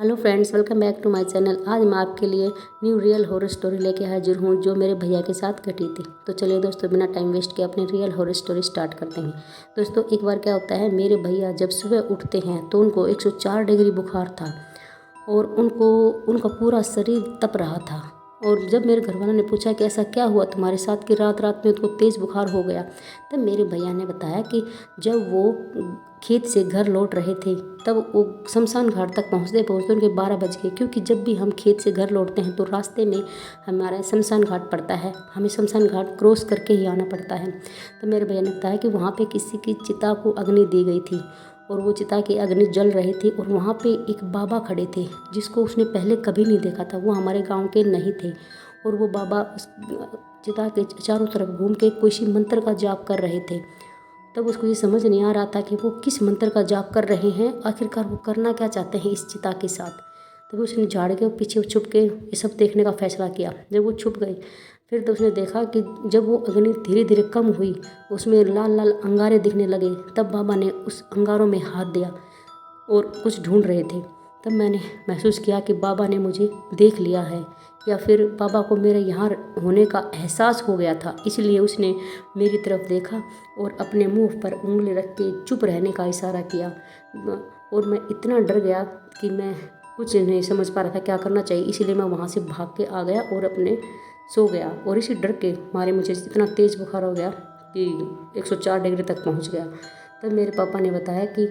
Hello friends, welcome back to my channel. आज मैं आपके लिए न्यू रियल हॉरर स्टोरी लेके हाजिर हूँ जो मेरे भैया के साथ घटी थी। तो चलिए दोस्तों, बिना टाइम वेस्ट किए अपनी रियल हॉरर स्टोरी स्टार्ट करते हैं। दोस्तों, एक बार क्या होता है, मेरे भैया जब सुबह उठते हैं तो उनको 104 डिग्री बुखार था और उनका पूरा शरीर तप रहा था। और जब मेरे घर वालों ने पूछा कि ऐसा क्या हुआ तुम्हारे साथ कि रात रात में उनको तेज़ बुखार हो गया, तब मेरे भैया ने बताया कि जब वो खेत से घर लौट रहे थे तब वो शमशान घाट तक पहुँचते पहुँचते उनके 12 बज गए। क्योंकि जब भी हम खेत से घर लौटते हैं तो रास्ते में हमारा शमशान घाट पड़ता है, हमें शमशान घाट क्रॉस करके ही आना पड़ता है। तो मेरे भैया ने बताया कि वहाँ पे किसी की चिता को अग्नि दी गई थी और वो चिता की अग्नि जल रही थी और वहाँ पे एक बाबा खड़े थे जिसको उसने पहले कभी नहीं देखा था। वो हमारे गांव के नहीं थे और वो बाबा उस चिता के चारों तरफ घूम के किसी मंत्र का जाप कर रहे थे। तब उसको ये समझ नहीं आ रहा था कि वो किस मंत्र का जाप कर रहे हैं, आखिरकार वो करना क्या चाहते हैं इस चिता के साथ। तब उसने झाड़ के पीछे छुप के ये सब देखने का फैसला किया। जब वो छुप गई फिर तो उसने देखा कि जब वो अग्नि धीरे धीरे कम हुई, उसमें लाल लाल अंगारे दिखने लगे। तब बाबा ने उस अंगारों में हाथ दिया और कुछ ढूंढ रहे थे। तब मैंने महसूस किया कि बाबा ने मुझे देख लिया है या फिर बाबा को मेरे यहाँ होने का एहसास हो गया था, इसलिए उसने मेरी तरफ देखा और अपने मुंह पर उंगली रख के चुप रहने का इशारा किया। और मैं इतना डर गया कि मैं कुछ नहीं समझ पा रहा था क्या करना चाहिए, इसीलिए मैं वहाँ से भाग के आ गया और अपने सो गया। और इसी डर के मारे मुझे इतना तेज़ बुखार हो गया कि 104 डिग्री तक पहुँच गया। तब मेरे पापा ने बताया कि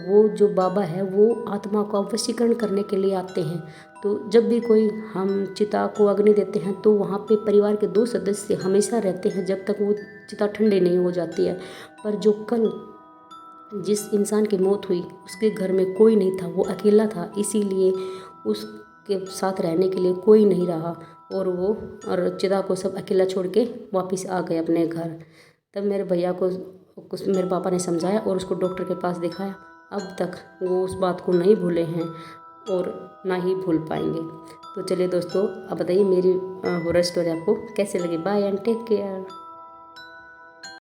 वो जो बाबा है वो आत्मा का वशीकरण करने के लिए आते हैं। तो जब भी कोई हम चिता को अग्नि देते हैं तो वहाँ पे परिवार के 2 सदस्य हमेशा रहते हैं जब तक वो चिता ठंडी नहीं हो जाती है। पर जो कल जिस इंसान की मौत हुई उसके घर में कोई नहीं था, वो अकेला था, इसीलिए उसके साथ रहने के लिए कोई नहीं रहा और चिता को सब अकेला छोड़ के वापस आ गए अपने घर। तब मेरे भैया को कुछ मेरे पापा ने समझाया और उसको डॉक्टर के पास दिखाया। अब तक वो उस बात को नहीं भूले हैं और ना ही भूल पाएंगे। तो चलिए दोस्तों, अब बताइए मेरी हॉरर स्टोरी आपको कैसे लगी। Bye and take care.